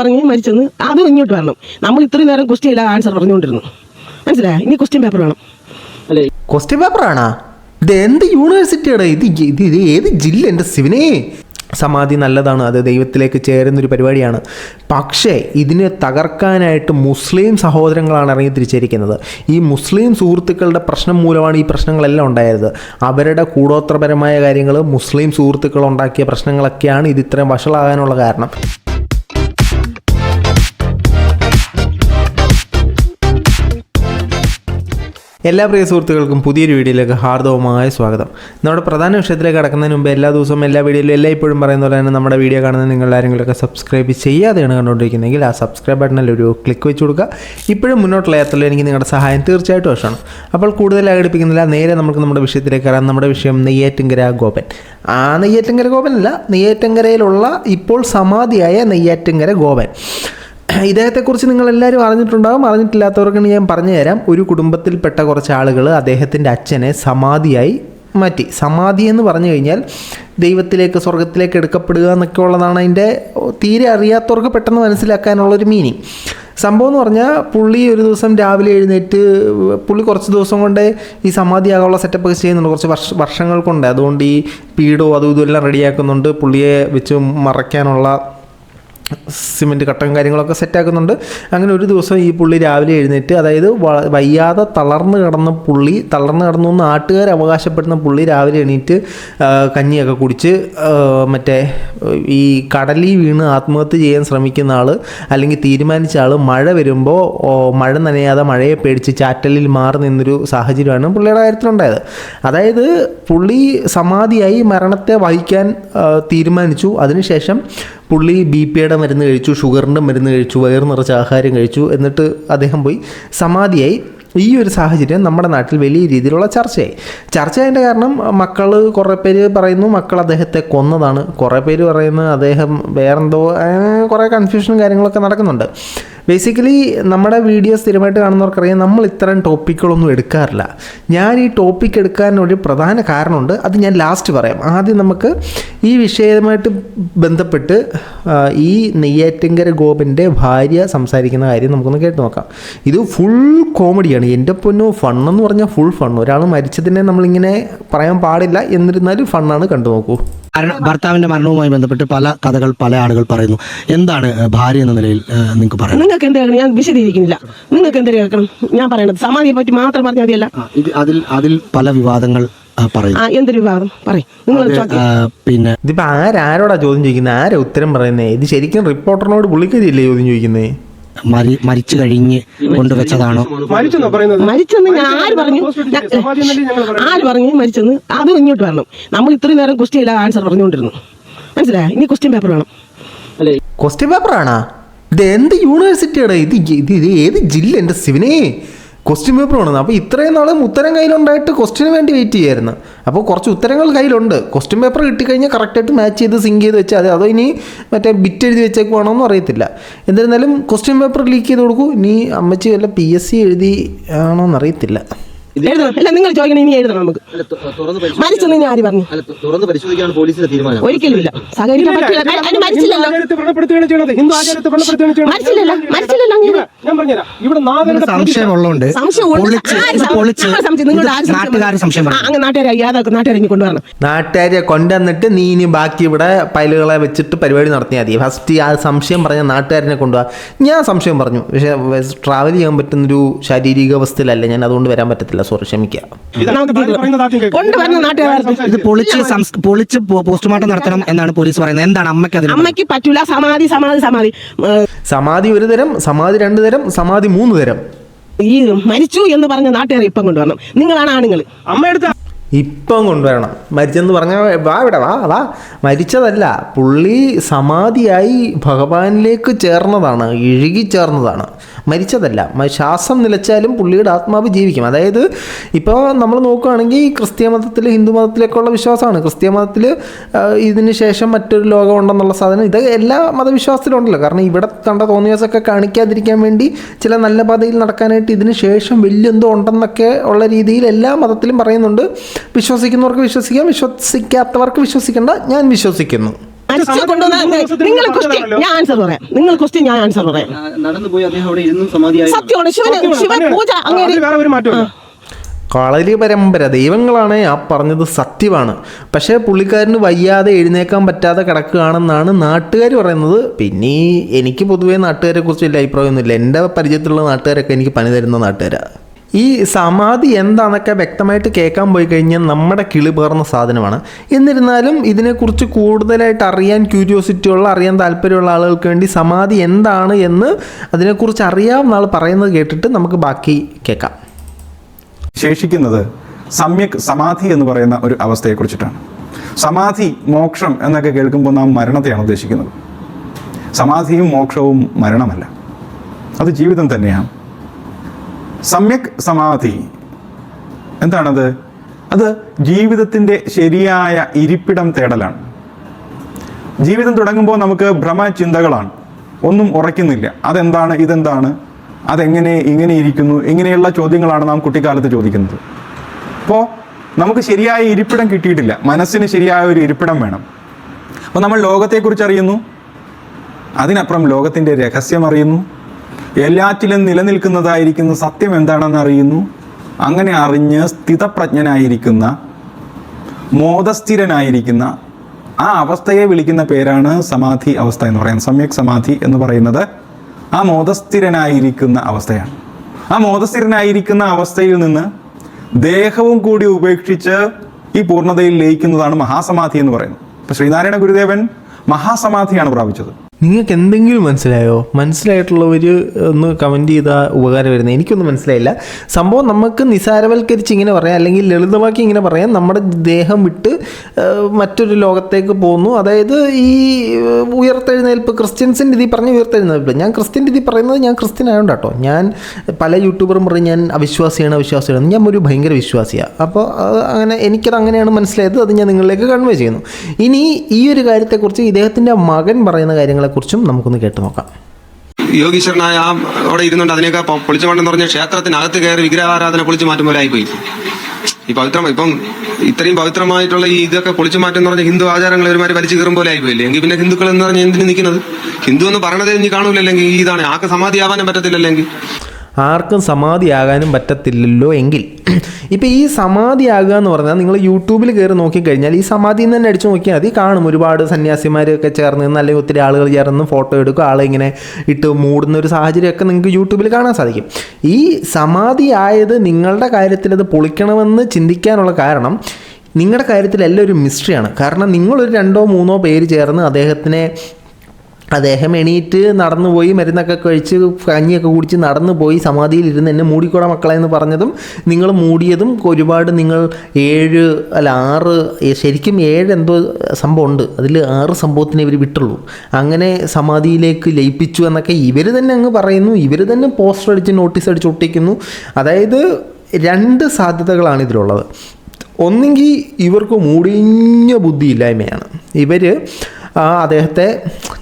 പറഞ്ഞ് മരിച്ചെന്ന് അതും ഇങ്ങോട്ട് വരണം. നമ്മൾ ഇത്രയും നേരം ക്വസ്റ്റ്യൻ ഇല്ല ആൻസർ പറഞ്ഞുകൊണ്ടിരുന്നു. മനസ്സിലായി? ഇനി ക്വസ്റ്റ്യൻ പേപ്പർ വേണം. അല്ലേ, ക്വസ്റ്റ്യൻ പേപ്പറാണോ? ഇത് എന്ത് യൂണിവേഴ്സിറ്റിയാണ് ഇത് ഏത് ജില്ല? എൻ്റെ ശിവനെ, സമാധി നല്ലതാണ്, അത് ദൈവത്തിലേക്ക് ചേരുന്നൊരു പരിപാടിയാണ്. പക്ഷേ ഇതിനെ തകർക്കാനായിട്ട് മുസ്ലിം സഹോദരങ്ങളാണ് ഇറങ്ങി തിരിച്ചിരിക്കുന്നത്. ഈ മുസ്ലിം സുഹൃത്തുക്കളുടെ പ്രശ്നം മൂലമാണ് ഈ പ്രശ്നങ്ങളെല്ലാം ഉണ്ടായത്. അവരുടെ കൂടോത്രപരമായ കാര്യങ്ങൾ, മുസ്ലിം സുഹൃത്തുക്കൾ ഉണ്ടാക്കിയ പ്രശ്നങ്ങളൊക്കെയാണ് ഇത് ഇത്രയും വഷളാകാനുള്ള കാരണം. എല്ലാ പ്രിയ സുഹൃത്തുക്കൾക്കും പുതിയൊരു വീഡിയോയിലേക്ക് ഹാർദവമായ സ്വാഗതം. നമ്മുടെ പ്രധാന വിഷയത്തിലേക്ക് കടക്കുന്നതിന് മുമ്പ് എല്ലാ ദിവസവും എല്ലാ വീഡിയോയിലും എല്ലായ്പ്പോഴും പറയുന്ന പോലെ തന്നെ നമ്മുടെ വീഡിയോ കാണുന്ന നിങ്ങൾ ആരെങ്കിലുമൊക്കെ സബ്സ്ക്രൈബ് ചെയ്യാതെയാണ് കണ്ടുകൊണ്ടിരിക്കുന്നതെങ്കിൽ ആ സബ്സ്ക്രൈബ് ബട്ടണിൽ ഒരു ക്ലിക്ക് വെച്ച് കൊടുക്കുക. ഇപ്പോഴും മുന്നോട്ടുള്ള യാത്രയിൽ എനിക്ക് നിങ്ങളുടെ സഹായം തീർച്ചയായിട്ടും ആവശ്യമാണ്. അപ്പോൾ കൂടുതൽ അകടിപ്പിക്കുന്നില്ല, നേരെ നമുക്ക് നമ്മുടെ വിഷയത്തിലേക്ക് കയറാം. നമ്മുടെ വിഷയം നെയ്യാറ്റിൻകര ഗോപൻ. ആ നെയ്യാറ്റിൻകര ഗോപനല്ല, നെയ്യാറ്റിൻകരയിലുള്ള ഇപ്പോൾ സമാധിയായ നെയ്യാറ്റിൻകര ഗോപൻ. ഇദ്ദേഹത്തെക്കുറിച്ച് നിങ്ങളെല്ലാവരും അറിഞ്ഞിട്ടുണ്ടാകും. അറിഞ്ഞിട്ടില്ലാത്തവർക്ക് ഞാൻ പറഞ്ഞു തരാം. ഒരു കുടുംബത്തിൽപ്പെട്ട കുറച്ച് ആളുകൾ അദ്ദേഹത്തിൻ്റെ അച്ഛനെ സമാധിയായി മാറ്റി. സമാധി എന്ന് പറഞ്ഞു കഴിഞ്ഞാൽ ദൈവത്തിലേക്ക്, സ്വർഗത്തിലേക്ക് എടുക്കപ്പെടുക എന്നൊക്കെ ഉള്ളതാണ് അതിൻ്റെ തീരെ അറിയാത്തവർക്ക് പെട്ടെന്ന് മനസ്സിലാക്കാനുള്ളൊരു മീനിങ്. സംഭവം എന്ന് പറഞ്ഞാൽ പുള്ളി ഒരു ദിവസം രാവിലെ എഴുന്നേറ്റ്, പുള്ളി കുറച്ച് ദിവസം കൊണ്ട് ഈ സമാധിയാകാനുള്ള സെറ്റപ്പൊക്കെ ചെയ്യുന്നുണ്ട്, കുറച്ച് വർഷങ്ങൾ കൊണ്ട്. അതുകൊണ്ട് ഈ പീഡോ അതും ഇതുമെല്ലാം റെഡിയാക്കുന്നുണ്ട്. പുള്ളിയെ വെച്ച് മറയ്ക്കാനുള്ള സിമെൻറ്റ് കട്ടയും കാര്യങ്ങളൊക്കെ സെറ്റാക്കുന്നുണ്ട്. അങ്ങനെ ഒരു ദിവസം ഈ പുള്ളി രാവിലെ എഴുന്നേറ്റ്, അതായത് വയ്യാതെ തളർന്നു കിടന്നു എന്ന് നാട്ടുകാർ അവകാശപ്പെടുന്ന പുള്ളി രാവിലെ എണീറ്റ് കഞ്ഞിയൊക്കെ കുടിച്ച് മറ്റേ ഈ കടലിൽ വീണ് ആത്മഹത്യ ചെയ്യാൻ ശ്രമിക്കുന്ന ആൾ, അല്ലെങ്കിൽ തീരുമാനിച്ച ആൾ, മഴ വരുമ്പോൾ മഴ നനയാതെ മഴയെ പേടിച്ച് ചാറ്റലിൽ മാറി നിന്നൊരു സാഹചര്യമാണ് പുള്ളിയുടെ കാര്യത്തിലുണ്ടായത്. അതായത് പുള്ളി സമാധിയായി മരണത്തെ വഹിക്കാൻ തീരുമാനിച്ചു. അതിനുശേഷം പുള്ളി BP-യുടെ മരുന്ന് കഴിച്ചു, ഷുഗറിൻ്റെ മരുന്ന് കഴിച്ചു, വയറ് നിറച്ച് ആഹാരം കഴിച്ചു. എന്നിട്ട് അദ്ദേഹം പോയി സമാധിയായി. ഈ ഒരു സാഹചര്യം നമ്മുടെ നാട്ടിൽ വലിയ രീതിയിലുള്ള ചർച്ചയായതിൻ്റെ കാരണം മക്കൾ കുറേ പേര് പറയുന്നു മക്കൾ അദ്ദേഹത്തെ കൊന്നതാണ്, കുറേ പേര് പറയുന്നു അദ്ദേഹം വേറെന്തോ, കുറേ കൺഫ്യൂഷനും കാര്യങ്ങളൊക്കെ നടക്കുന്നുണ്ട്. ബേസിക്കലി നമ്മുടെ വീഡിയോ സ്ഥിരമായിട്ട് കാണുന്നവർക്കറിയാം, നമ്മൾ ഇത്തരം ടോപ്പിക്കുകളൊന്നും എടുക്കാറില്ല. ഞാൻ ഈ ടോപ്പിക്ക് എടുക്കാനൊരു പ്രധാന കാരണമുണ്ട്, അത് ഞാൻ ലാസ്റ്റ് പറയാം. ആദ്യം നമുക്ക് ഈ വിഷയവുമായിട്ട് ബന്ധപ്പെട്ട് ഈ നെയ്യാറ്റിൻകര ഗോപൻ്റെ ഭാര്യ സംസാരിക്കുന്ന കാര്യം നമുക്കൊന്ന് കേട്ട് നോക്കാം. ഇത് ഫുൾ കോമഡിയാണ്. എൻ്റെ പൊന്നോ, ഫണ്ണെന്ന് പറഞ്ഞാൽ ഫുൾ ഫണ്ണ്. ഒരാൾ മരിച്ചതിനെ നമ്മളിങ്ങനെ പറയാൻ പാടില്ല, എന്നിരുന്നാലും ഫണ്ണാണ്. കണ്ടു നോക്കൂ. ഭർത്താവിന്റെ മരണവുമായി ബന്ധപ്പെട്ട് പല കഥകൾ പല ആളുകൾ പറയുന്നു. എന്താണ് ഭാര്യ എന്ന നിലയിൽ നിങ്ങൾക്ക് പറയാം? നിങ്ങൾക്ക് എന്താ, ഞാൻ വിശദീകരിക്കുന്നില്ല. നിങ്ങൾക്ക് എന്ത് കേൾക്കണം? ഞാൻ പറയണത് സമാധിയെ പറ്റി മാത്രം പറഞ്ഞാൽ മതിയല്ല. അതിൽ പല വിവാദങ്ങൾ പറയുന്നു. എന്തൊരു വിവാദം പറയും നിങ്ങൾ? പിന്നെ ഇതിപ്പോ ആരോടാ ചോദ്യം ചോദിക്കുന്നത്? ആരാ ഉത്തരം പറയുന്നേ? ഇത് ശരിക്കും റിപ്പോർട്ടറിനോട് പുള്ളിക്കരിയല്ലേ ചോദ്യം ചോദിക്കുന്നേ? മരിച്ചു കഴിഞ്ഞ് കൊണ്ടുവച്ചതാണോ? മരിച്ചെന്ന് ഞാൻ ആര് പറഞ്ഞു മരിച്ചെന്ന് അതും ഇങ്ങോട്ട് വരണം. നമ്മൾ ഇത്രയും നേരം ക്വസ്റ്റ്യൻ ഇല്ല ആൻസർ പറഞ്ഞുകൊണ്ടിരുന്നു. മനസ്സിലായി? ഇനി ക്വസ്റ്റ്യൻ പേപ്പർ വേണം. ക്വസ്റ്റ്യൻ പേപ്പറാണോ? ഇത് എന്ത് യൂണിവേഴ്സിറ്റിയാണ്? ഇത് ഏത് ജില്ല? എൻ്റെ ശിവനെ, ക്വസ്റ്റ്യൻ പേപ്പർ വേണം. അപ്പോൾ ഇത്രയും നാളും ഉത്തരം കയ്യിലുണ്ടായിട്ട് ക്വസ്റ്റ്യന് വേണ്ടി വെയിറ്റ് ചെയ്യായിരുന്നു. അപ്പോൾ കുറച്ച് ഉത്തരങ്ങൾ കയ്യിലുണ്ട്. ക്വസ്റ്റ്യൻ പേപ്പർ കിട്ടിക്കഴിഞ്ഞാൽ കറക്റ്റായിട്ട് മാച്ച് ചെയ്ത് സിങ്ക് ചെയ്ത് വെച്ചാൽ അതോ ഇനി മറ്റേ ബിറ്റ് എഴുതി വെച്ചേക്ക് വേണമെന്നും അറിയത്തില്ല. എന്നിരുന്നാലും ക്വസ്റ്റ്യൻ പേപ്പർ ലീക്ക് ചെയ്ത് കൊടുക്കൂ. ഇനി അമ്മച്ചി വല്ല PSC എഴുതി ആണോന്ന് അറിയത്തില്ല. നിങ്ങൾ ചോദിക്കണം, ഇനി എഴുതണം. നമുക്ക് മരിച്ചെന്ന് ഞാൻ ആര് പറഞ്ഞു? ഒരിക്കലും ഇല്ല. സംശയമുള്ളതുകൊണ്ട് നാട്ടുകാരെ കൊണ്ടുവന്നിട്ട് നീ ഇനി ബാക്കി ഇവിടെ പൈലുകളെ വെച്ചിട്ട് പരിപാടി നടത്തിയാൽ മതി. ഫസ്റ്റ് ആ സംശയം പറഞ്ഞ നാട്ടുകാരനെ കൊണ്ടുപോവാ. ഞാൻ സംശയം പറഞ്ഞു, പക്ഷെ ട്രാവൽ ചെയ്യാൻ പറ്റുന്നൊരു ശാരീരിക അവസ്ഥയിലല്ല ഞാൻ, അതുകൊണ്ട് വരാൻ പറ്റത്തില്ല. സോറി, ക്ഷമിക്കുക. ഇത് പൊളിച്ച് പോസ്റ്റ്മോർട്ടം നടത്തണം എന്നാണ് പോലീസ് പറയുന്നത്. എന്താണ് അമ്മയ്ക്ക് പറ്റൂല? സമാധി ഒരു തരം, സമാധി 2 തരം, സമാധി 3 തരം. ഈ മരിച്ചു എന്ന് പറഞ്ഞ നാട്ടുകാരെ ഇപ്പം കൊണ്ടുവരണം. നിങ്ങളാണ് ആണുങ്ങൾ. ഇപ്പം കൊണ്ടുവരണം. മരിച്ചെന്ന് പറഞ്ഞാൽ വാ. മരിച്ചതല്ല, പുള്ളി സമാധിയായി ഭഗവാനിലേക്ക് ചേർന്നതാണ്, ഇഴുകി ചേർന്നതാണ്, മരിച്ചതല്ല. ശ്വാസം നിലച്ചാലും പുള്ളിയുടെ ആത്മാവ് ജീവിക്കും. അതായത് ഇപ്പോൾ നമ്മൾ നോക്കുകയാണെങ്കിൽ ക്രിസ്ത്യ മതത്തിൽ, ഹിന്ദു മതത്തിലേക്കുള്ള വിശ്വാസമാണ്. ക്രിസ്ത്യ മതത്തിൽ ഇതിന് ശേഷം മറ്റൊരു ലോകം ഉണ്ടെന്നുള്ള സാധനം ഇത് എല്ലാ മതവിശ്വാസത്തിലും ഉണ്ടല്ലോ. കാരണം ഇവിടെ കണ്ട തോന്നിയാസൊക്കെ കാണിക്കാതിരിക്കാൻ വേണ്ടി ചില നല്ല പാതയിൽ നടക്കാനായിട്ട് ഇതിന് ശേഷം വലിയെന്തോ ഉണ്ടെന്നൊക്കെ ഉള്ള രീതിയിൽ എല്ലാ മതത്തിലും പറയുന്നുണ്ട്. വിശ്വസിക്കുന്നവർക്ക് വിശ്വസിക്കാം, വിശ്വസിക്കാത്തവർക്ക് വിശ്വസിക്കേണ്ട. ഞാൻ വിശ്വസിക്കുന്നു. മരിച്ചു കൊണ്ടുവന്ന നിങ്ങൾ ക്വസ്റ്റ്യൻ ഞാൻ ആൻസർ പറയാം. നിങ്ങൾ ക്വസ്റ്റ്യൻ ഞാൻ ആൻസർ പറയാം. നടന്നുപോയി അദ്ദേഹം അവിടെ ഇരുന്നും സമാധിയായി. സത്യമാണ്. ശിവൻ പൂജ അങ്ങനെ കളരി പരമ്പര ദൈവങ്ങളാണ് ആ പറഞ്ഞത് സത്യമാണ്. പക്ഷേ പുള്ളിക്കാരന് വയ്യാതെ എഴുന്നേക്കാൻ പറ്റാതെ കിടക്കുകയാണെന്നാണ് നാട്ടുകാർ പറയുന്നത്. പിന്നെ എനിക്ക് പൊതുവേ നാട്ടുകാരെ കുറിച്ച് വലിയ അഭിപ്രായമൊന്നുമില്ല. എൻ്റെ പരിചയത്തിലുള്ള നാട്ടുകാരൊക്കെ എനിക്ക് പണി തരുന്ന നാട്ടുകാരാണ്. ഈ സമാധി എന്താണെന്നൊക്കെ വ്യക്തമായിട്ട് കേൾക്കാൻ പോയി കഴിഞ്ഞാൽ നമ്മുടെ കിളി പേർന്ന സാധനമാണ്. എന്നിരുന്നാലും ഇതിനെക്കുറിച്ച് കൂടുതലായിട്ട് അറിയാൻ അറിയാൻ താല്പര്യമുള്ള ആളുകൾക്ക് വേണ്ടി സമാധി എന്താണ് എന്ന് അതിനെക്കുറിച്ച് അറിയാവുന്ന ആൾ പറയുന്നത് കേട്ടിട്ട് നമുക്ക് ബാക്കി കേൾക്കാം. ശേഷിക്കുന്നത് സമ്യക് സമാധി എന്ന് പറയുന്ന ഒരു അവസ്ഥയെക്കുറിച്ചിട്ടാണ്. സമാധി, മോക്ഷം എന്നൊക്കെ കേൾക്കുമ്പോൾ നാം മരണത്തെയാണ് ഉദ്ദേശിക്കുന്നത്. സമാധിയും മോക്ഷവും മരണമല്ല, അത് ജീവിതം തന്നെയാണ്. സമ്യക് സമാധി എന്താണത്? അത് ജീവിതത്തിൻ്റെ ശരിയായ ഇരിപ്പിടം തേടലാണ്. ജീവിതം തുടങ്ങുമ്പോൾ നമുക്ക് ഭ്രമചിന്തകളാണ്, ഒന്നും ഉറയ്ക്കുന്നില്ല. അതെന്താണ്, ഇതെന്താണ്, അതെങ്ങനെ ഇങ്ങനെ ഇരിക്കുന്നു, ഇങ്ങനെയുള്ള ചോദ്യങ്ങളാണ് നാം കുട്ടിക്കാലത്ത് ചോദിക്കുന്നത്. അപ്പോൾ നമുക്ക് ശരിയായ ഇരിപ്പിടം കിട്ടിയിട്ടില്ല, മനസ്സിന് ശരിയായ ഒരു ഇരിപ്പിടം വേണം. അപ്പോൾ നമ്മൾ ലോകത്തെക്കുറിച്ച് അറിയുന്നു, അതിനപ്പുറം ലോകത്തിൻ്റെ രഹസ്യം അറിയുന്നു, എല്ലാറ്റിലും നിലനിൽക്കുന്നതായിരിക്കുന്ന സത്യം എന്താണെന്ന് അറിയുന്നു. അങ്ങനെ അറിഞ്ഞ് സ്ഥിതപ്രജ്ഞനായിരിക്കുന്ന, മോദസ്ഥിരനായിരിക്കുന്ന ആ അവസ്ഥയെ വിളിക്കുന്ന പേരാണ് സമാധി അവസ്ഥ എന്ന് പറയുന്നത്. സമ്യക് സമാധി എന്ന് പറയുന്നത് ആ മോദസ്ഥിരനായിരിക്കുന്ന അവസ്ഥയാണ്. ആ മോദസ്ഥിരനായിരിക്കുന്ന അവസ്ഥയിൽ നിന്ന് ദേഹവും കൂടി ഉപേക്ഷിച്ച് ഈ പൂർണ്ണതയിൽ ലയിക്കുന്നതാണ് മഹാസമാധി എന്ന് പറയുന്നത്. ഇപ്പം ശ്രീനാരായണ ഗുരുദേവൻ മഹാസമാധിയാണ് പ്രാപിച്ചത്. നിങ്ങൾക്ക് എന്തെങ്കിലും മനസ്സിലായോ? മനസ്സിലായിട്ടുള്ളവർ ഒന്ന് കമൻറ്റ് ചെയ്താൽ ഉപകാരം വരുന്നത്. എനിക്കൊന്നും മനസ്സിലായില്ല. സംഭവം നമുക്ക് നിസാരവൽക്കരിച്ച് ഇങ്ങനെ പറയാം, അല്ലെങ്കിൽ ലളിതമാക്കി ഇങ്ങനെ പറയാം. നമ്മുടെ ദേഹം വിട്ട് മറ്റൊരു ലോകത്തേക്ക് പോകുന്നു. അതായത് ഈ ഉയർത്തെഴുന്നേൽപ്പ്, ക്രിസ്ത്യൻസിൻ്റെ ഇതിൽ പറഞ്ഞ ഉയർത്തെഴുന്നേൽപ്പ്. ഞാൻ ക്രിസ്ത്യൻ്റെ ഇതിൽ പറയുന്നത് ഞാൻ ക്രിസ്ത്യൻ ആയതുകൊണ്ട് കേട്ടോ. ഞാൻ പല യൂട്യൂബറും പറയും ഞാൻ അവിശ്വാസിയാണ്. ഞാൻ ഒരു ഭയങ്കര വിശ്വാസിയാണ്. അപ്പോൾ അങ്ങനെ എനിക്കത് അങ്ങനെയാണ് മനസ്സിലായത്. അത് ഞാൻ നിങ്ങളിലേക്ക് കൺവേ ചെയ്യുന്നു. ഇനി ഈ ഒരു കാര്യത്തെക്കുറിച്ച് ഇദ്ദേഹത്തിൻ്റെ മകൻ പറയുന്ന കാര്യങ്ങളെക്കുറിച്ചും നമുക്കൊന്ന് കേട്ടു നോക്കാം. യോഗീശ്വരനായ അവിടെ ഇരുന്നുകൊണ്ട് അതിനൊക്കെ പൊളിച്ചു മാറ്റെന്ന് പറഞ്ഞ ക്ഷേത്രത്തിനകത്ത് കയറി വിഗ്രഹാരാധന പൊളിച്ചു മാറ്റും പോലെ ആയിപ്പോയി. ഈ ഇപ്പം ഇത്രയും പവിത്രമായിട്ടുള്ള ഈ ഇതൊക്കെ പൊളിച്ചു മാറ്റം എന്ന് പറഞ്ഞ ഹിന്ദു ആചാരങ്ങൾ ഒരുമാതിരി വലിച്ചു കയറും പോലെ ആയിപ്പോയില്ലേ. എങ്കിൽ പിന്നെ ഹിന്ദുക്കൾ എന്ന് പറഞ്ഞാൽ എന്തിനു നിൽക്കുന്നത്? ഹിന്ദു എന്ന് പറയണതേ ഇനി കാണൂല്ലെങ്കിൽ ഇതാണ് ആർക്ക് സമാധിയാവാനും പറ്റത്തില്ലല്ലെങ്കിൽ ആർക്കും സമാധിയാകാനും പറ്റത്തില്ലല്ലോ. എങ്കിൽ ഇപ്പോൾ ഈ സമാധിയാകുക എന്ന് പറഞ്ഞാൽ നിങ്ങൾ യൂട്യൂബിൽ കയറി നോക്കിക്കഴിഞ്ഞാൽ ഈ സമാധിയിൽ നിന്ന് തന്നെ അടിച്ചു നോക്കിയാൽ മതി, കാണും ഒരുപാട് സന്യാസിമാരൊക്കെ ചേർന്ന് നിന്ന് അല്ലെങ്കിൽ ഒത്തിരി ആളുകൾ ചേർന്ന് ഫോട്ടോ എടുക്കും, ആളിങ്ങനെ ഇട്ട് മൂടുന്ന ഒരു സാഹചര്യമൊക്കെ നിങ്ങൾക്ക് യൂട്യൂബിൽ കാണാൻ സാധിക്കും. ഈ സമാധിയായത് നിങ്ങളുടെ കാര്യത്തിൽ അത് പൊളിക്കണമെന്ന് ചിന്തിക്കാനുള്ള കാരണം നിങ്ങളുടെ കാര്യത്തിലെല്ലാം ഒരു മിസ്റ്ററിയാണ്. കാരണം നിങ്ങളൊരു 2-3 പേര് ചേർന്ന് അദ്ദേഹം എണീറ്റ് നടന്നുപോയി, മരുന്നൊക്കെ കഴിച്ച് കഞ്ഞിയൊക്കെ കുടിച്ച് നടന്നു പോയി സമാധിയിൽ ഇരുന്ന് എന്നെ മൂടിക്കോട മക്കളെ എന്ന് പറഞ്ഞതും നിങ്ങൾ മൂടിയതും ഒരുപാട് നിങ്ങൾ 6 ശരിക്കും 7 എന്തോ സംഭവം ഉണ്ട്, അതിൽ 6 സംഭവത്തിനെ ഇവർ വിട്ടുള്ളൂ. അങ്ങനെ സമാധിയിലേക്ക് ലയിപ്പിച്ചു എന്നൊക്കെ ഇവർ തന്നെ അങ്ങ് പറയുന്നു. ഇവർ തന്നെ പോസ്റ്റർ അടിച്ച് നോട്ടീസ് അടിച്ച് ഒട്ടിക്കുന്നു. അതായത് 2 സാധ്യതകളാണ് ഇതിലുള്ളത്. ഒന്നെങ്കിൽ ഇവർക്ക് മൂടിഞ്ഞ ബുദ്ധിയില്ലായ്മയാണ്. ഇവർ അദ്ദേഹത്തെ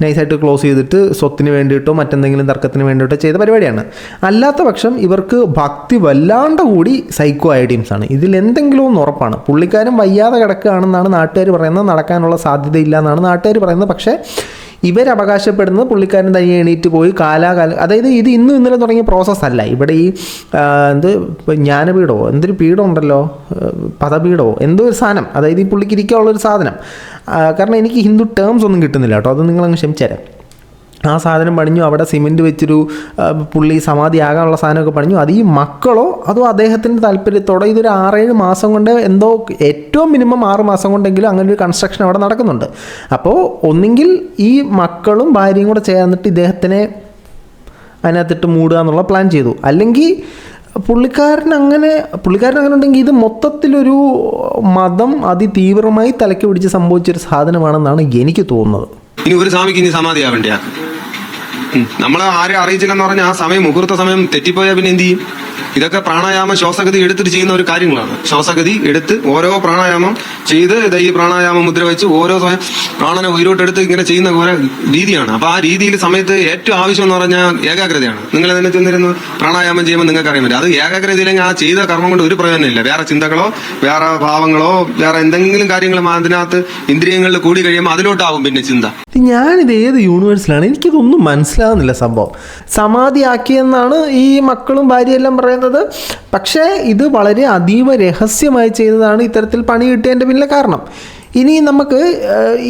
നൈസായിട്ട് ക്ലോസ് ചെയ്തിട്ട് സ്വത്തിന് വേണ്ടിയിട്ടോ മറ്റെന്തെങ്കിലും തർക്കത്തിന് വേണ്ടിയിട്ടോ ചെയ്ത പരിപാടിയാണ്. അല്ലാത്ത പക്ഷം ഇവർക്ക് ഭക്തി വല്ലാണ്ട് കൂടി സൈക്കോ ഐഡിയംസാണ്. ഇതിലെന്തെങ്കിലും ഒന്ന് ഉറപ്പാണ്. പുള്ളിക്കാരൻ വയ്യാതെ കിടക്കുകയാണെന്നാണ് നാട്ടുകാർ പറയുന്നത്, നടക്കാനുള്ള സാധ്യതയില്ല എന്നാണ് നാട്ടുകാർ പറയുന്നത്. പക്ഷേ ഇവരവകാശപ്പെടുന്നത് പുള്ളിക്കാരൻ തനിയെ എണീറ്റ് പോയി അതായത് ഇത് ഇന്നും ഇന്നലെ തുടങ്ങിയ പ്രോസസ്സല്ല. ഇവിടെ ഈ ജ്ഞാനപീഠമോ എന്തൊരു പീഠം ഉണ്ടല്ലോ, പദപീഠമോ എന്തോ ഒരു സാധനം, അതായത് ഈ പുള്ളിക്ക് ഇരിക്കാനുള്ളൊരു സാധനം. കാരണം എനിക്ക് ഹിന്ദു ടേംസ് ഒന്നും കിട്ടുന്നില്ല കേട്ടോ, അത് നിങ്ങളങ്ങ് ക്ഷമിച്ചുതരാം. ആ സാധനം പണിഞ്ഞു, അവിടെ സിമെൻറ്റ് വെച്ചൊരു പുള്ളി സമാധിയാകാനുള്ള സാധനമൊക്കെ പണിഞ്ഞു. അത് ഈ മക്കളോ അതോ അദ്ദേഹത്തിൻ്റെ താല്പര്യത്തോടെ ഇതൊരു 6-7 മാസം കൊണ്ട് എന്തോ ഏറ്റവും മിനിമം 6 മാസം കൊണ്ടെങ്കിലും അങ്ങനെ ഒരു കൺസ്ട്രക്ഷൻ അവിടെ നടക്കുന്നുണ്ട്. അപ്പോൾ ഒന്നെങ്കിൽ ഈ മക്കളും ഭാര്യയും കൂടെ ചേർന്നിട്ട് ഇദ്ദേഹത്തിനെ അതിനകത്തിട്ട് മൂടുക എന്നുള്ള പ്ലാൻ ചെയ്തു. അല്ലെങ്കിൽ പുള്ളിക്കാരൻ അങ്ങനെ ഉണ്ടെങ്കിൽ ഇത് മൊത്തത്തിലൊരു മതം അതിതീവ്രമായി തലയ്ക്ക് പിടിച്ച് സംഭവിച്ചൊരു സാധനമാണെന്നാണ് എനിക്ക് തോന്നുന്നത്. ഇനി ഒരു സ്വാമിക്ക് ഇനി സമാധിയാവണ്ടേ? നമ്മളെ ആരെ അറിയിച്ചില്ലെന്ന് പറഞ്ഞാൽ ആ സമയം മുഹൂർത്ത സമയം തെറ്റിപ്പോയാൽ പിന്നെ എന്ത് ചെയ്യും? ഇതൊക്കെ പ്രാണായാമം ശ്വാസഗതി എടുത്തിട്ട് ചെയ്യുന്ന ഒരു കാര്യങ്ങളാണ്. ശ്വാസഗതി എടുത്ത് ഓരോ പ്രാണായാമം ചെയ്ത് ഈ പ്രാണായാമം മുദ്ര വെച്ച് ഓരോ പ്രാണനെ ഉയരോട്ടെടുത്ത് ഇങ്ങനെ ചെയ്യുന്ന ഓരോ രീതിയാണ്. അപ്പൊ ആ രീതിയിൽ സമയത്ത് ഏറ്റവും ആവശ്യം എന്ന് പറഞ്ഞാൽ ഏകാഗ്രതയാണ്. നിങ്ങൾ തന്നെ ചെന്നിരുന്ന് പ്രാണായാമം ചെയ്യുമ്പോൾ നിങ്ങൾക്ക് അറിയാൻ പറ്റും. അത് ഏകാഗ്രതയില്ലെങ്കിൽ ആ ചെയ്ത കർമ്മം കൊണ്ട് ഒരു പ്രയോജനമില്ല. വേറെ ചിന്തകളോ വേറെ ഭാവങ്ങളോ വേറെ എന്തെങ്കിലും കാര്യങ്ങളും അതിനകത്ത് ഇന്ദ്രിയങ്ങളിൽ കൂടി കഴിയുമ്പോൾ അതിലോട്ടാവും പിന്നെ ചിന്ത. ഞാനിത് ഏത് യൂണിവേഴ്സിലാണ് എനിക്കിതൊന്നും മനസ്സിലാകുന്നില്ല. സംഭവം സമാധിയാക്കിയെന്നാണ് ഈ മക്കളും ഭാര്യയെല്ലാം പറയുന്നത്. പക്ഷേ ഇത് വളരെ അതീവ രഹസ്യമായി ചെയ്തതാണ് ഇത്തരത്തിൽ പണി കിട്ടിയതിൻ്റെ പിന്നിലെ കാരണം. ഇനി നമുക്ക്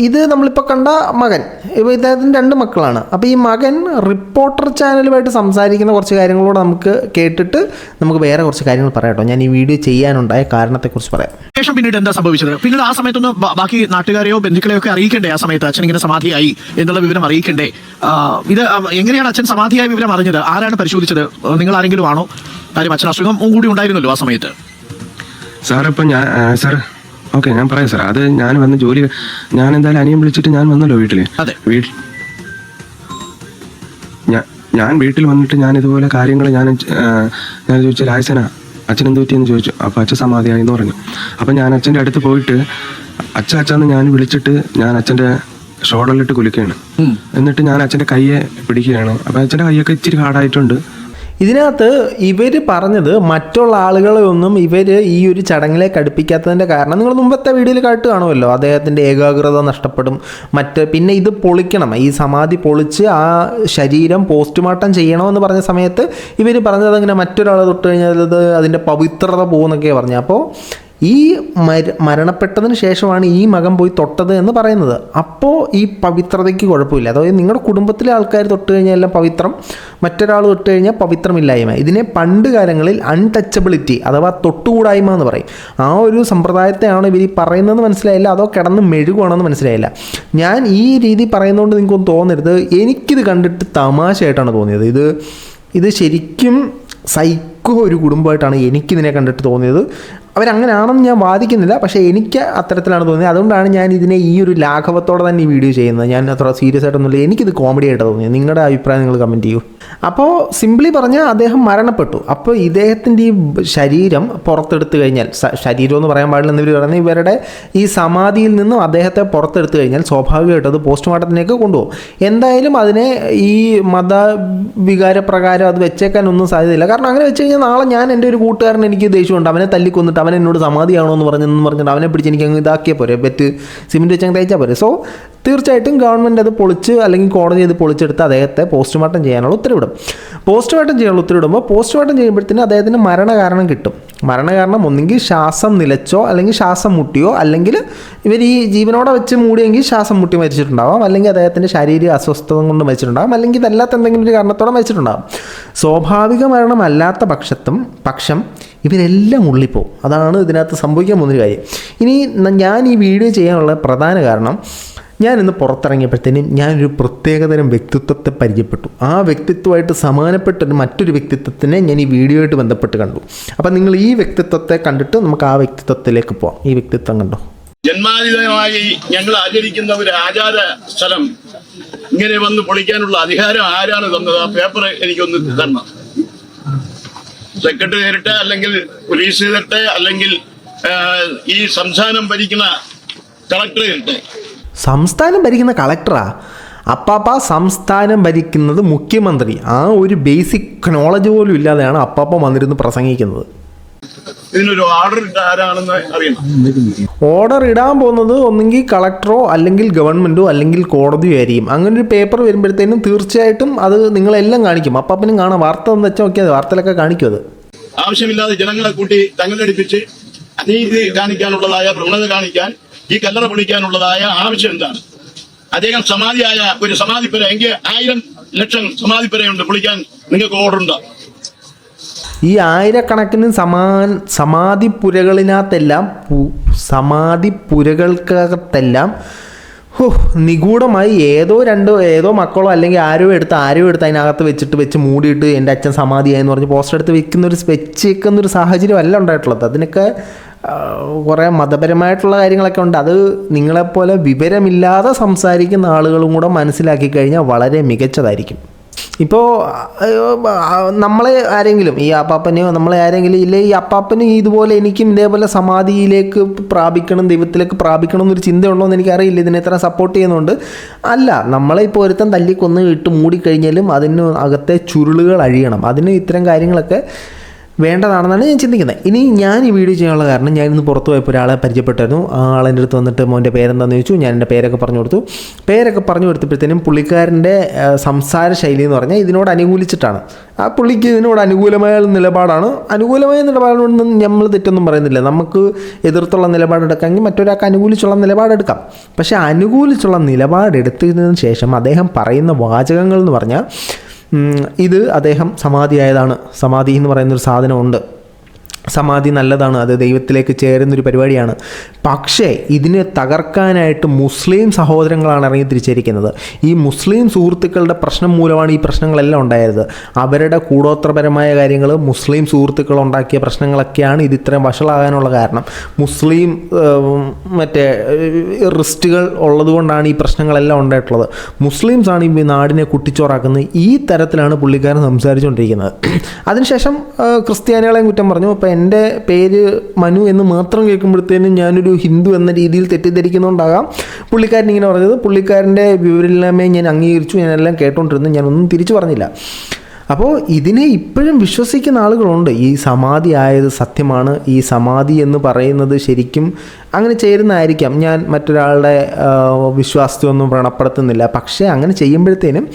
ഇത് നമ്മളിപ്പോൾ കണ്ട മകൻ, ഇപ്പോൾ ഇദ്ദേഹത്തിന് 2 മക്കളാണ്. അപ്പോൾ ഈ മകൻ റിപ്പോർട്ടർ ചാനലുമായിട്ട് സംസാരിക്കുന്ന കുറച്ച് കാര്യങ്ങളോട് നമുക്ക് കേട്ടിട്ട് നമുക്ക് വേറെ കുറച്ച് കാര്യങ്ങൾ പറയാം കേട്ടോ. ഞാൻ ഈ വീഡിയോ ചെയ്യാനുണ്ടായ കാരണത്തെക്കുറിച്ച് പറയാം. ശേഷം പിന്നീട് എന്താ സംഭവിച്ചത്? പിന്നീട് ആ സമയത്തൊന്ന് ബാക്കി നാട്ടുകാരെയോ ബന്ധുക്കളെയോ ഒക്കെ അറിയിക്കണ്ടേ? ആ സമയത്ത് അച്ഛൻ ഇങ്ങനെ സമാധിയായി എന്നുള്ള വിവരം അറിയിക്കണ്ടേ? ഇത് എങ്ങനെയാണ് അച്ഛൻ സമാധിയായ വിവരം അറിഞ്ഞത്? ആരാണ് പരിശോധിച്ചത്? നിങ്ങൾ ആരെങ്കിലും ആണോ? കാര്യം അച്ഛൻ അസുഖം കൂടി ഉണ്ടായിരുന്നല്ലോ ആ സമയത്ത്. സാർ ഇപ്പൊ സാർ ഓക്കെ ഞാൻ പറയാം സാർ. അത് ഞാൻ വന്ന് ജോലി ഞാൻ എന്തായാലും അനിയൻ വിളിച്ചിട്ട് ഞാൻ വന്നല്ലോ വീട്ടില്. അതെ. ഞാൻ വീട്ടിൽ വന്നിട്ട് ഞാൻ ഇതുപോലെ കാര്യങ്ങൾ ഞാൻ ചോദിച്ചാൽ ആയസന അച്ഛൻ എന്ത് പറ്റിയെന്ന് ചോദിച്ചു. അപ്പൊ അച്ഛൻ സമാധിയായി എന്ന് പറഞ്ഞു. അപ്പൊ ഞാൻ അച്ഛൻ്റെ അടുത്ത് പോയിട്ട് അച്ഛന്ന് ഞാൻ വിളിച്ചിട്ട് ഞാൻ അച്ഛൻ്റെ ഷോൾഡറിലിട്ട് കുലിക്കുകയാണ്. എന്നിട്ട് ഞാൻ അച്ഛൻ്റെ കയ്യെ പിടിക്കുകയാണ്. അപ്പൊ അച്ഛൻ്റെ കൈയൊക്കെ ഇച്ചിരി ഹാർഡായിട്ടുണ്ട്. ഇതിനകത്ത് ഇവർ പറഞ്ഞത് മറ്റുള്ള ആളുകളെ ഒന്നും ഇവർ ഈ ഒരു ചടങ്ങിലേക്ക് അടുപ്പിക്കാത്തതിൻ്റെ കാരണം നിങ്ങൾ മുമ്പത്തെ വീഡിയോയിൽ കേട്ട് കാണുമല്ലോ. അദ്ദേഹത്തിൻ്റെ ഏകാഗ്രത നഷ്ടപ്പെടും. പിന്നെ ഇത് പൊളിക്കണം, ഈ സമാധി പൊളിച്ച് ആ ശരീരം പോസ്റ്റ്മോർട്ടം ചെയ്യണമെന്ന് പറഞ്ഞ സമയത്ത് ഇവർ പറഞ്ഞത് അങ്ങനെ മറ്റൊരാളെ തൊട്ട് കഴിഞ്ഞാൽ അതിൻ്റെ പവിത്രത പോകുന്നൊക്കെയാണ് പറഞ്ഞത്. അപ്പോൾ ഈ മരണപ്പെട്ടതിന് ശേഷമാണ് ഈ മകൻ പോയി തൊട്ടത് എന്ന് പറയുന്നത്. അപ്പോൾ ഈ പവിത്രതയ്ക്ക് കുഴപ്പമില്ല. അതായത് നിങ്ങളുടെ കുടുംബത്തിലെ ആൾക്കാർ തൊട്ട് കഴിഞ്ഞാൽ എല്ലാം പവിത്രം, മറ്റൊരാൾ തൊട്ട് കഴിഞ്ഞാൽ പവിത്രമില്ലായ്മ. ഇതിനെ പണ്ട് കാലങ്ങളിൽ അൺടച്ചബിലിറ്റി അഥവാ തൊട്ടുകൂടായ്മ എന്ന് പറയും. ആ ഒരു സമ്പ്രദായത്തെയാണ് ഇവർ ഈ പറയുന്നതെന്ന് മനസ്സിലായില്ല, അതോ കിടന്ന് മെഴുകുവാണെന്ന് മനസ്സിലായില്ല. ഞാൻ ഈ രീതി പറയുന്നതുകൊണ്ട് നിങ്ങൾക്കൊന്നും തോന്നരുത്, എനിക്കിത് കണ്ടിട്ട് തമാശയായിട്ടാണ് തോന്നിയത്. ഇത് ശരിക്കും സൈക്കോ ഒരു കുടുംബമായിട്ടാണ് എനിക്കിതിനെ കണ്ടിട്ട് തോന്നിയത്. അവരങ്ങനെയാണെന്ന് ഞാൻ വാദിക്കുന്നില്ല, പക്ഷേ എനിക്ക് അത്തരത്തിലാണ് തോന്നിയത്. അതുകൊണ്ടാണ് ഞാൻ ഇതിനെ ഈ ഒരു ലാഘവത്തോടെ തന്നെ ഈ വീഡിയോ ചെയ്യുന്നത്. ഞാൻ അത്ര സീരിയസ് ആയിട്ടൊന്നുമില്ല, എനിക്കിത് കോമഡി ആയിട്ട് തോന്നിയത്. നിങ്ങളുടെ അഭിപ്രായം നിങ്ങൾ കമൻറ്റ് ചെയ്യൂ. അപ്പോൾ സിംപ്ലി പറഞ്ഞാൽ അദ്ദേഹം മരണപ്പെട്ടു. അപ്പോൾ ഇദ്ദേഹത്തിൻ്റെ ഈ ശരീരം പുറത്തെടുത്ത് കഴിഞ്ഞാൽ, ശരീരം എന്ന് പറയാൻ പാടില്ല എന്നിവർ പറയുന്നത്, ഇവരുടെ ഈ സമാധിയിൽ നിന്നും അദ്ദേഹത്തെ പുറത്തെടുത്ത് കഴിഞ്ഞാൽ സ്വാഭാവികമായിട്ട് അത് പോസ്റ്റ്മോർട്ടത്തിലേക്ക് കൊണ്ടുപോകും. എന്തായാലും അതിനെ ഈ മതവികാരപ്രകാരം അത് വെച്ചേക്കാനൊന്നും സാധ്യതയില്ല. കാരണം അങ്ങനെ വെച്ച് കഴിഞ്ഞാൽ നാളെ ഞാൻ എൻ്റെ ഒരു കൂട്ടുകാരൻ എനിക്ക് ദേഷ്യമുണ്ട്, അവനെ തല്ലിക്കൊന്നിട്ട് അവൻ എന്നോട് സമാധിയാണോ എന്ന് പറഞ്ഞിട്ട് അവനെ പിടിച്ച് എനിക്ക് അങ്ങ് ഇതാക്കിയാൽ പോരെ, സിമെൻറ്റ് വെച്ച് അങ്ങ് തയ്ച്ചാൽ പോരെ. സോ തീർച്ചയായിട്ടും ഗവൺമെൻറ് അത് പൊളിച്ച് അല്ലെങ്കിൽ കോടതി അത് പൊളിച്ചെടുത്ത് അദ്ദേഹത്തെ പോസ്റ്റ്മോർട്ടം ചെയ്യാനുള്ള ഉത്തരവിടും. പോസ്റ്റ്മോർട്ടം ചെയ്യാനുള്ള ഉത്തരവിടുമ്പോൾ പോസ്റ്റ്മോർട്ടം ചെയ്യുമ്പോഴത്തേനും അദ്ദേഹത്തിന് മരണകാരണം കിട്ടും. മരണകാരണം ഒന്നെങ്കിൽ ശ്വാസം നിലച്ചോ അല്ലെങ്കിൽ ശ്വാസം മുട്ടിയോ, അല്ലെങ്കിൽ ഇവർ ഈ ജീവനോടെ വെച്ച് മൂടിയെങ്കിൽ ശ്വാസം മുട്ടി മരിച്ചിട്ടുണ്ടാവാം, അല്ലെങ്കിൽ അദ്ദേഹത്തിൻ്റെ ശാരീരിക അസ്വസ്ഥത കൊണ്ട് മരിച്ചിട്ടുണ്ടാകും, അല്ലെങ്കിൽ ഇതല്ലാത്ത എന്തെങ്കിലും ഒരു കാരണത്തോടെ മരിച്ചിട്ടുണ്ടാകും. സ്വാഭാവിക മരണമല്ലാത്ത പക്ഷം ഇവരെല്ലാം ഉള്ളിപ്പോവും. അതാണ് ഇതിനകത്ത് സംഭവിക്കാൻ പോകുന്നൊരു കാര്യം. ഇനി ഞാൻ ഈ വീഡിയോ ചെയ്യാനുള്ള പ്രധാന കാരണം, ഞാനിന്ന് പുറത്തിറങ്ങിയപ്പോഴത്തേനും ഞാനൊരു പ്രത്യേകതരം വ്യക്തിത്വത്തെ പരിചയപ്പെട്ടു. ആ വ്യക്തിത്വമായിട്ട് സമാനപ്പെട്ടൊരു മറ്റൊരു വ്യക്തിത്വത്തിനെ ഞാൻ ഈ വീഡിയോയായിട്ട് ബന്ധപ്പെട്ട് കണ്ടു. അപ്പം നിങ്ങൾ ഈ വ്യക്തിത്വത്തെ കണ്ടിട്ട് നമുക്ക് ആ വ്യക്തിത്വത്തിലേക്ക് പോവാം. ഈ വ്യക്തിത്വം കണ്ടോ? ജന്മാതീതമായി ഞങ്ങൾ ആചരിക്കുന്ന ഒരു ആചാര സ്ഥലം ഇങ്ങനെ വന്ന് പൊളിക്കാനുള്ള അധികാരം ആരാണ് തന്നത്? ആ പേപ്പർ എനിക്കൊന്ന് തരണം. സെക്രട്ടറി തരട്ടെ, അല്ലെങ്കിൽ പോലീസ് തരട്ടെ, അല്ലെങ്കിൽ ഈ സംസ്ഥാനം ഭരിക്കുന്ന കളക്ടർ തരട്ടെ. സംസ്ഥാനം ഭരിക്കുന്ന കളക്ടറാ? അപ്പാപ്പ സംസ്ഥാനം ഭരിക്കുന്നത് മുഖ്യമന്ത്രി. ആ ഒരു ബേസിക് നോളജ് പോലും ഇല്ലാതെയാണ് അപ്പാപ്പ വന്നിരുന്ന് പ്രസംഗിക്കുന്നത്. ഇതിനൊരു ഓർഡർ ഇട്ട ആരാണെന്ന് അറിയണം. ഓർഡർ ഇടാൻ പോകുന്നത് ഒന്നെങ്കിൽ കളക്ടറോ അല്ലെങ്കിൽ ഗവൺമെൻറ്റോ അല്ലെങ്കിൽ കോടതിയോ ആയിരിക്കും. അങ്ങനെ ഒരു പേപ്പർ വരുമ്പോഴത്തേനും തീർച്ചയായിട്ടും അത് നിങ്ങളെല്ലാം കാണിക്കും. അപ്പാപ്പനും കാണാം, വാർത്ത ഒന്ന് വെച്ചാൽ നോക്കിയാൽ വാർത്തയിലൊക്കെ കാണിക്കും. അത് ആവശ്യമില്ലാതെ ജനങ്ങളെ കൂട്ടി തങ്ങളടിപ്പിച്ച് അനീതി കാണിക്കാനുള്ളതായ പ്രവണത കാണിക്കാൻ, ഈ കല്ലറ പൊളിക്കാനുള്ളതായ ആവശ്യം എന്താണ്? അദ്ദേഹം സമാധിയായ ഒരു സമാധിപ്പുര, എങ്കിൽ 1000 ലക്ഷം സമാധിപ്പുരയുണ്ട്, പൊളിക്കാൻ നിങ്ങൾക്ക് ഓർഡർ ഉണ്ടോ? ഈ ആയിരക്കണക്കിന് സമാധിപ്പുരകൾക്കകത്തെല്ലാം നിഗൂഢമായി ഏതോ മക്കളോ അല്ലെങ്കിൽ ആരോ എടുത്ത് അതിനകത്ത് വെച്ച് മൂടിയിട്ട് എൻ്റെ അച്ഛൻ സമാധിയായെന്ന് പറഞ്ഞ് പോസ്റ്റർ എടുത്ത് വെക്കുന്നൊരു സാഹചര്യം അല്ല ഉണ്ടായിട്ടുള്ളത്. അതിനൊക്കെ കുറേ മതപരമായിട്ടുള്ള കാര്യങ്ങളൊക്കെ ഉണ്ട്. അത് നിങ്ങളെപ്പോലെ വിവരമില്ലാതെ സംസാരിക്കുന്ന ആളുകളും കൂടെ മനസ്സിലാക്കി കഴിഞ്ഞാൽ വളരെ മികച്ചതായിരിക്കും. ഇപ്പോൾ നമ്മളെ ആരെങ്കിലും ഈ അപ്പാപ്പനെയോ നമ്മളെ ആരെങ്കിലും ഇല്ലേ ഈ അപ്പാപ്പനും ഇതുപോലെ എനിക്കും ഇതേപോലെ സമാധിയിലേക്ക് പ്രാപിക്കണം, ദൈവത്തിലേക്ക് പ്രാപിക്കണം എന്നൊരു ചിന്തയുണ്ടോ എന്ന് എനിക്കറിയില്ല. ഇതിനെ എത്ര സപ്പോർട്ട് ചെയ്യുന്നുണ്ട് അല്ല. നമ്മളെ ഇപ്പോൾ ഒരുത്തൻ തല്ലിക്കൊന്ന് ഇട്ട് മൂടിക്കഴിഞ്ഞാലും അതിന് അകത്തെ ചുരുളുകൾ അഴിയണം. അതിന് ഇത്തരം കാര്യങ്ങളൊക്കെ വേണ്ടതാണെന്നാണ് ഞാൻ ചിന്തിക്കുന്നത്. ഇനി ഞാൻ ഈ വീഡിയോ ചെയ്യാനുള്ള കാരണം, ഞാനിന്ന് പുറത്ത് പോയപ്പോൾ ഒരാളെ പരിചയപ്പെട്ടായിരുന്നു. ആ ആളെൻ്റെ അടുത്ത് വന്നിട്ട് മോൻ്റെ പേരെന്താണെന്ന് ചോദിച്ചു. ഞാൻ എൻ്റെ പേരൊക്കെ പറഞ്ഞു കൊടുത്തു. പേരൊക്കെ പറഞ്ഞു കൊടുത്തപ്പോഴത്തേനും പുള്ളിക്കാരൻ്റെ സംസാര ശൈലി എന്ന് പറഞ്ഞാൽ ഇതിനോട് അനുകൂലിച്ചിട്ടാണ്. ആ പുള്ളിക്ക് ഇതിനോട് അനുകൂലമായ നിലപാടാണ്. അനുകൂലമായ നിലപാടൊന്നും നമ്മൾ തെറ്റൊന്നും പറയുന്നില്ല. നമുക്ക് എതിർത്തുള്ള നിലപാടെടുക്കാമെങ്കിൽ മറ്റൊരാൾക്ക് അനുകൂലിച്ചുള്ള നിലപാടെടുക്കാം. പക്ഷേ അനുകൂലിച്ചുള്ള നിലപാടെടുത്തതിന് ശേഷം അദ്ദേഹം പറയുന്ന വാചകങ്ങൾ എന്ന് പറഞ്ഞാൽ ഇത് അദ്ദേഹം സമാധിയായതാണ്, സമാധി എന്ന് പറയുന്നൊരു സാധനമുണ്ട്, സമാധി നല്ലതാണ്, അത് ദൈവത്തിലേക്ക് ചേരുന്നൊരു പരിപാടിയാണ്. പക്ഷേ ഇതിനെ തകർക്കാനായിട്ട് മുസ്ലിം സഹോദരങ്ങളാണ് ഇറങ്ങി തിരിച്ചിരിക്കുന്നത്. ഈ മുസ്ലിം സുഹൃത്തുക്കളുടെ പ്രശ്നം മൂലമാണ് ഈ പ്രശ്നങ്ങളെല്ലാം ഉണ്ടായത്. അവരുടെ കൂടോത്രപരമായ കാര്യങ്ങൾ, മുസ്ലിം സുഹൃത്തുക്കൾ ഉണ്ടാക്കിയ പ്രശ്നങ്ങളൊക്കെയാണ് ഇത് ഇത്രയും വഷളാകാനുള്ള കാരണം. മുസ്ലിം മറ്റേ റിസ്റ്റുകൾ ഉള്ളതുകൊണ്ടാണ് ഈ പ്രശ്നങ്ങളെല്ലാം ഉണ്ടായിട്ടുള്ളത്. മുസ്ലിംസാണ് ഈ നാടിനെ കുട്ടിച്ചോറാക്കുന്നത്. ഈ തരത്തിലാണ് പുള്ളിക്കാരൻ സംസാരിച്ചുകൊണ്ടിരിക്കുന്നത്. അതിനുശേഷം ക്രിസ്ത്യാനികളെയും കുറ്റം പറഞ്ഞു. അപ്പോൾ എൻ്റെ പേര് മനു എന്ന് മാത്രം കേൾക്കുമ്പോഴത്തേനും ഞാനൊരു ഹിന്ദു എന്ന രീതിയിൽ തെറ്റിദ്ധരിക്കുന്നുണ്ടാകാം പുള്ളിക്കാരൻ ഇങ്ങനെ പറഞ്ഞത്. പുള്ളിക്കാരൻ്റെ വിവരമില്ലായ്മയെ ഞാൻ അംഗീകരിച്ചു. ഞാനെല്ലാം കേട്ടോണ്ടിരുന്നു, ഞാനൊന്നും തിരിച്ചു പറഞ്ഞില്ല. അപ്പോൾ ഇതിനെ ഇപ്പോഴും വിശ്വസിക്കുന്ന ആളുകളുണ്ട്. ഈ സമാധി ആയത് സത്യമാണ്, ഈ സമാധി എന്ന് പറയുന്നത് ശരിക്കും അങ്ങനെ ചേരുന്നതായിരിക്കാം. ഞാൻ മറ്റൊരാളുടെ വിശ്വാസത്തെയൊന്നും വ്രണപ്പെടുത്തുന്നില്ല. പക്ഷേ അങ്ങനെ ചെയ്യുമ്പോഴത്തേനും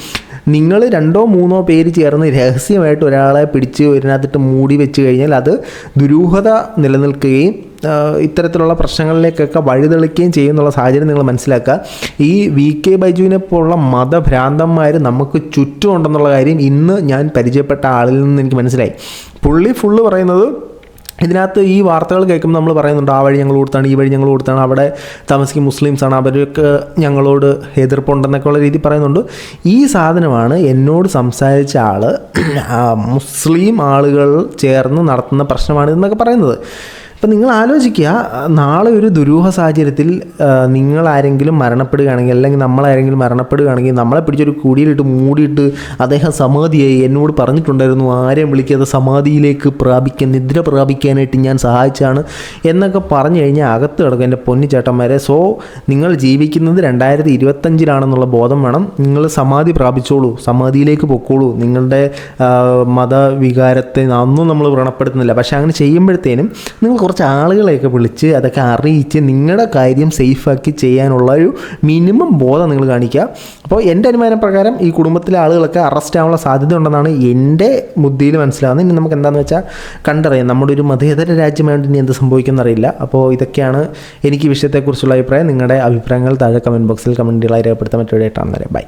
നിങ്ങൾ 2 or 3 പേര് ചേർന്ന് രഹസ്യമായിട്ട് ഒരാളെ പിടിച്ച് ഇതിനകത്തിട്ട് മൂടി വെച്ച് കഴിഞ്ഞാൽ അത് ദുരൂഹത നിലനിൽക്കുകയും ഇത്തരത്തിലുള്ള പ്രശ്നങ്ങളിലേക്കൊക്കെ വഴിതെളിക്കുകയും ചെയ്യുന്നുള്ള സാഹചര്യം നിങ്ങൾ മനസ്സിലാക്കുക. ഈ VK ബൈജുവിനെ പോലുള്ള മതഭ്രാന്തന്മാർ നമുക്ക് ചുറ്റുമുണ്ടെന്നുള്ള കാര്യം ഇന്ന് ഞാൻ പരിചയപ്പെട്ട ആളിൽ നിന്ന് എനിക്ക് മനസ്സിലായി. പുള്ളി ഫുള്ള് പറയുന്നത് ഇതിനകത്ത് ഈ വാർത്തകൾ കേൾക്കുമ്പോൾ നമ്മൾ പറയുന്നുണ്ട് ആ വഴി ഞങ്ങൾ കൊടുത്താണ്, ഈ വഴി ഞങ്ങൾ കൊടുത്താണ്, അവിടെ താമസിക്കുന്ന മുസ്ലിംസാണ്, അവർക്ക് ഞങ്ങളോട് എതിർപ്പുണ്ടെന്നൊക്കെ ഉള്ള രീതി പറയുന്നുണ്ട്. ഈ സാധനമാണ് എന്നോട് സംസാരിച്ച ആൾ മുസ്ലിം ആളുകൾ ചേർന്ന് നടത്തുന്ന പ്രശ്നമാണിതെന്നൊക്കെ പറയുന്നത്. അപ്പം നിങ്ങൾ ആലോചിക്കുക, നാളെ ഒരു ദുരൂഹ സാഹചര്യത്തിൽ നിങ്ങളാരെങ്കിലും മരണപ്പെടുകയാണെങ്കിൽ, അല്ലെങ്കിൽ നമ്മളാരെങ്കിലും മരണപ്പെടുകയാണെങ്കിൽ, നമ്മളെ പിടിച്ചൊരു കുടിയിലിട്ട് മൂടിയിട്ട് അദ്ദേഹം സമാധിയായി, എന്നോട് പറഞ്ഞിട്ടുണ്ടായിരുന്നു ആരെയും വിളിക്കാതെ സമാധിയിലേക്ക് നിദ്ര പ്രാപിക്കാനായിട്ട് ഞാൻ സഹായിച്ചാണ് എന്നൊക്കെ പറഞ്ഞു കഴിഞ്ഞാൽ അകത്ത് കിടക്കും എൻ്റെ പൊന്നു ചേട്ടന്മാരെ. സോ നിങ്ങൾ ജീവിക്കുന്നത് 2025 ബോധം വേണം. നിങ്ങൾ സമാധി പ്രാപിച്ചോളൂ, സമാധിയിലേക്ക് പൊക്കോളൂ. നിങ്ങളുടെ മതവികാരത്തെ അന്നും നമ്മൾ വ്രണപ്പെടുത്തുന്നില്ല. പക്ഷേ അങ്ങനെ ചെയ്യുമ്പോഴത്തേനും നിങ്ങൾ കുറച്ച് ആളുകളെയൊക്കെ വിളിച്ച് അതൊക്കെ അറിയിച്ച് നിങ്ങളുടെ കാര്യം സേഫാക്കി ചെയ്യാനുള്ള ഒരു മിനിമം ബോധം നിങ്ങൾ കാണിക്കുക. അപ്പോൾ എൻ്റെ അനുമാന പ്രകാരം ഈ കുടുംബത്തിലെ ആളുകളൊക്കെ അറസ്റ്റ് ആവാനുള്ള സാധ്യത ഉണ്ടെന്നാണ് എൻ്റെ ബുദ്ധിയിൽ മനസ്സിലാവുന്നത്. ഇനി നമുക്ക് എന്താണെന്ന് വെച്ചാൽ കണ്ടറിയാം. നമ്മുടെ ഒരു മതേതര രാജ്യമായിട്ട് ഇനി എന്ത് സംഭവിക്കുമെന്നറിയില്ല. അപ്പോൾ ഇതൊക്കെയാണ് എനിക്ക് വിഷയത്തെക്കുറിച്ചുള്ള അഭിപ്രായം. നിങ്ങളുടെ അഭിപ്രായങ്ങൾ താഴെ കമൻറ്റ് ബോക്സിൽ കമൻറ്റുകളായി രേഖപ്പെടുത്താൻ പറ്റുകയായിട്ടാണ്. ബൈ.